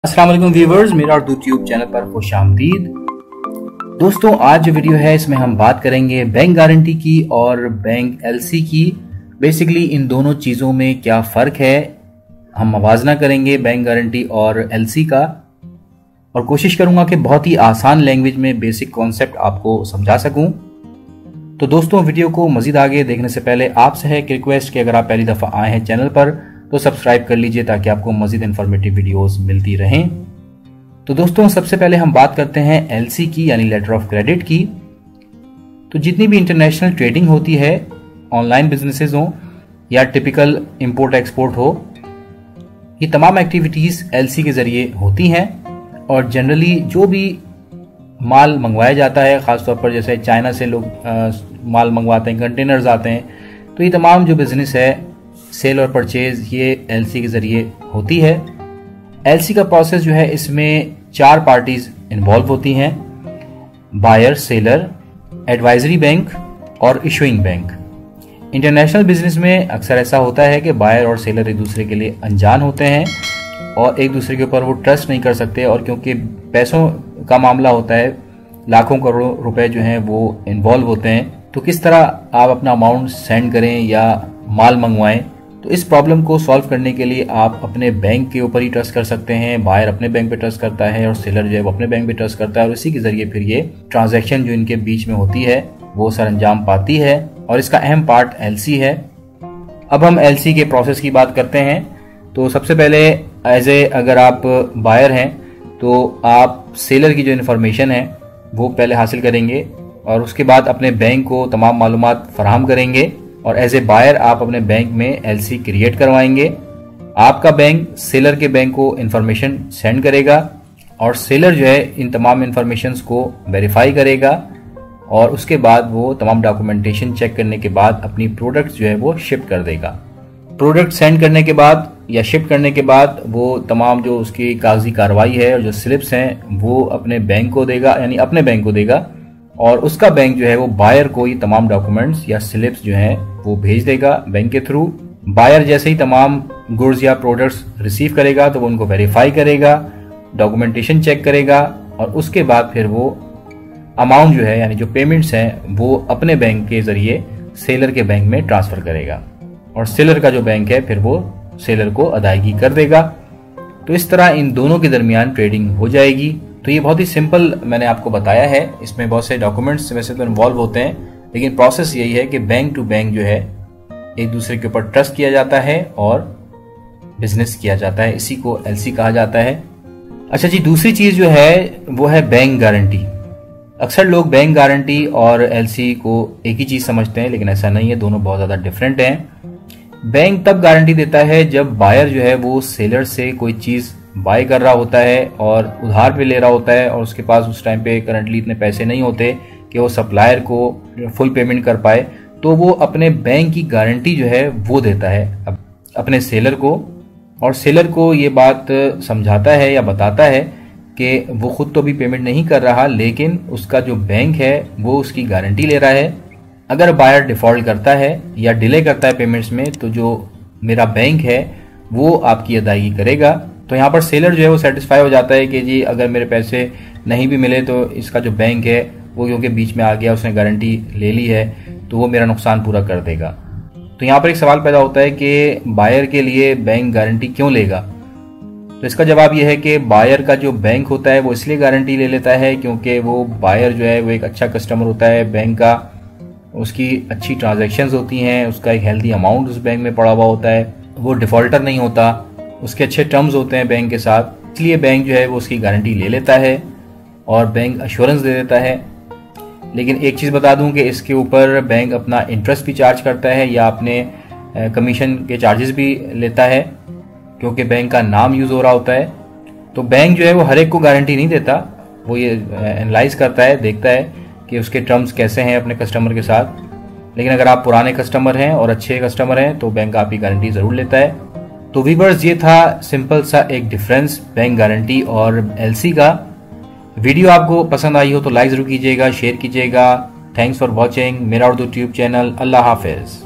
अस्सलाम वालेकुम व्यूवर्स, मेरा और यूट्यूब चैनल पर खुशामदीद। दोस्तों, आज जो वीडियो है इसमें हम बात करेंगे बैंक गारंटी की और बैंक एलसी की। बेसिकली इन दोनों चीज़ों में क्या फ़र्क है, हम मवाजना करेंगे बैंक गारंटी और एलसी का, और कोशिश करूंगा कि बहुत ही आसान लैंग्वेज में बेसिक कॉन्सेप्ट आपको समझा सकूं। तो दोस्तों, वीडियो को मज़ीद आगे देखने से पहले आपसे है कि रिक्वेस्ट कि अगर आप पहली दफ़ा आए हैं चैनल पर तो सब्सक्राइब कर लीजिए ताकि आपको मज़ीद इन्फॉर्मेटिव वीडियोस मिलती रहें। तो दोस्तों, सबसे पहले हम बात करते हैं एलसी की, यानी लेटर ऑफ क्रेडिट की। तो जितनी भी इंटरनेशनल ट्रेडिंग होती है, ऑनलाइन बिजनेसेस हो या टिपिकल इंपोर्ट एक्सपोर्ट हो, ये तमाम एक्टिविटीज़ एलसी के ज़रिए होती हैं। और जनरली जो भी माल मंगवाया जाता है, ख़ासतौर पर जैसे चाइना से लोग माल मंगवाते हैं, कंटेनर्स आते हैं, तो ये तमाम जो बिज़नेस है, सेल और परचेज, ये एलसी के ज़रिए होती है। एलसी का प्रोसेस जो है, इसमें 4 पार्टीज इन्वॉल्व होती हैं: बायर, सेलर, एडवाइजरी बैंक और इशूइंग बैंक। इंटरनेशनल बिजनेस में अक्सर ऐसा होता है कि बायर और सेलर एक दूसरे के लिए अनजान होते हैं और एक दूसरे के ऊपर वो ट्रस्ट नहीं कर सकते, और क्योंकि पैसों का मामला होता है, लाखों करोड़ों रुपए जो हैं वो इन्वॉल्व होते हैं, तो किस तरह आप अपना अमाउंट सेंड करें या माल मंगवाएं। तो इस प्रॉब्लम को सॉल्व करने के लिए आप अपने बैंक के ऊपर ही ट्रस्ट कर सकते हैं। बायर अपने बैंक पे ट्रस्ट करता है और सेलर जो है वो अपने बैंक पे ट्रस्ट करता है, और इसी के जरिए फिर ये ट्रांजैक्शन जो इनके बीच में होती है वो सरअंजाम पाती है, और इसका अहम पार्ट एलसी है। अब हम एलसी के प्रोसेस की बात करते हैं। तो सबसे पहले अगर आप बायर हैं तो आप सेलर की जो इन्फॉर्मेशन है वो पहले हासिल करेंगे, और उसके बाद अपने बैंक को तमाम मालूमात फराहम करेंगे, और एज ए बायर आप अपने बैंक में एलसी क्रिएट करवाएंगे। आपका बैंक सेलर के बैंक को इन्फॉर्मेशन सेंड करेगा, और सेलर जो है इन तमाम इन्फॉर्मेशंस को वेरीफाई करेगा, और उसके बाद वो तमाम डॉक्यूमेंटेशन चेक करने के बाद अपनी प्रोडक्ट जो है वो शिफ्ट कर देगा। प्रोडक्ट सेंड करने के बाद या शिफ्ट करने के बाद वो तमाम जो उसकी कागजी कार्रवाई है और जो स्लिप्स हैं वो अपने बैंक को देगा, यानी अपने बैंक को देगा, और उसका बैंक जो है वो बायर को ये तमाम डॉक्यूमेंट्स या स्लिप्स जो हैं वो भेज देगा बैंक के थ्रू। बायर जैसे ही तमाम गुड्स या प्रोडक्ट्स रिसीव करेगा तो वो उनको वेरीफाई करेगा, डॉक्यूमेंटेशन चेक करेगा, और उसके बाद फिर वो अमाउंट जो है, यानी जो पेमेंट्स हैं, वो अपने बैंक के जरिए सेलर के बैंक में ट्रांसफर करेगा, और सेलर का जो बैंक है फिर वो सेलर को अदायगी कर देगा। तो इस तरह इन दोनों के दरमियान ट्रेडिंग हो जाएगी। तो ये बहुत ही सिंपल मैंने आपको बताया है। इसमें बहुत से डॉक्यूमेंट्स वैसे तो इन्वॉल्व होते हैं, लेकिन प्रोसेस यही है कि बैंक टू बैंक जो है एक दूसरे के ऊपर ट्रस्ट किया जाता है और बिजनेस किया जाता है। इसी को एलसी कहा जाता है। अच्छा जी, दूसरी चीज जो है वो है बैंक गारंटी। अक्सर लोग बैंक गारंटी और एलसी को एक ही चीज समझते हैं, लेकिन ऐसा नहीं है, दोनों बहुत ज्यादा डिफरेंट हैं। बैंक तब गारंटी देता है जब बायर जो है वो सेलर से कोई चीज बाय कर रहा होता है और उधार पे ले रहा होता है, और उसके पास उस टाइम पे करंटली इतने पैसे नहीं होते कि वो सप्लायर को फुल पेमेंट कर पाए, तो वो अपने बैंक की गारंटी जो है वो देता है अपने सेलर को, और सेलर को ये बात समझाता है या बताता है कि वो खुद तो भी पेमेंट नहीं कर रहा, लेकिन उसका जो बैंक है वो उसकी गारंटी ले रहा है। अगर बायर डिफॉल्ट करता है या डिले करता है पेमेंट्स में, तो जो मेरा बैंक है वो आपकी अदायगी करेगा। तो यहाँ पर सेलर जो है वो सेटिस्फाई हो जाता है कि जी अगर मेरे पैसे नहीं भी मिले तो इसका जो बैंक है वो क्योंकि बीच में आ गया, उसने गारंटी ले ली है, तो वो मेरा नुकसान पूरा कर देगा। तो यहाँ पर एक सवाल पैदा होता है कि बायर के लिए बैंक गारंटी क्यों लेगा। तो इसका जवाब यह है कि बायर का जो बैंक होता है वो इसलिए गारंटी ले लेता है क्योंकि वो बायर जो है वो एक अच्छा कस्टमर होता है बैंक का, उसकी अच्छी ट्रांजैक्शंस होती हैं, उसका एक हेल्दी अमाउंट उस बैंक में पड़ा हुआ होता है, वो डिफॉल्टर नहीं होता, उसके अच्छे टर्म्स होते हैं बैंक के साथ, इसलिए बैंक जो है वो उसकी गारंटी ले लेता है और बैंक अश्योरेंस दे देता है। लेकिन एक चीज़ बता दूं कि इसके ऊपर बैंक अपना इंटरेस्ट भी चार्ज करता है या अपने कमीशन के चार्जेस भी लेता है, क्योंकि बैंक का नाम यूज़ हो रहा होता है। तो बैंक जो है वो हर एक को गारंटी नहीं देता, वो ये एनालाइज करता है, देखता है कि उसके टर्म्स कैसे हैं अपने कस्टमर के साथ। लेकिन अगर आप पुराने कस्टमर हैं और अच्छे कस्टमर हैं तो बैंक आपकी गारंटी ज़रूर लेता है। तो व्यूअर्स, ये था सिंपल सा एक डिफरेंस बैंक गारंटी और एलसी का। वीडियो आपको पसंद आई हो तो लाइक जरूर कीजिएगा, शेयर कीजिएगा। थैंक्स फॉर वॉचिंग मेरा उर्दू ट्यूब चैनल। अल्लाह हाफिज।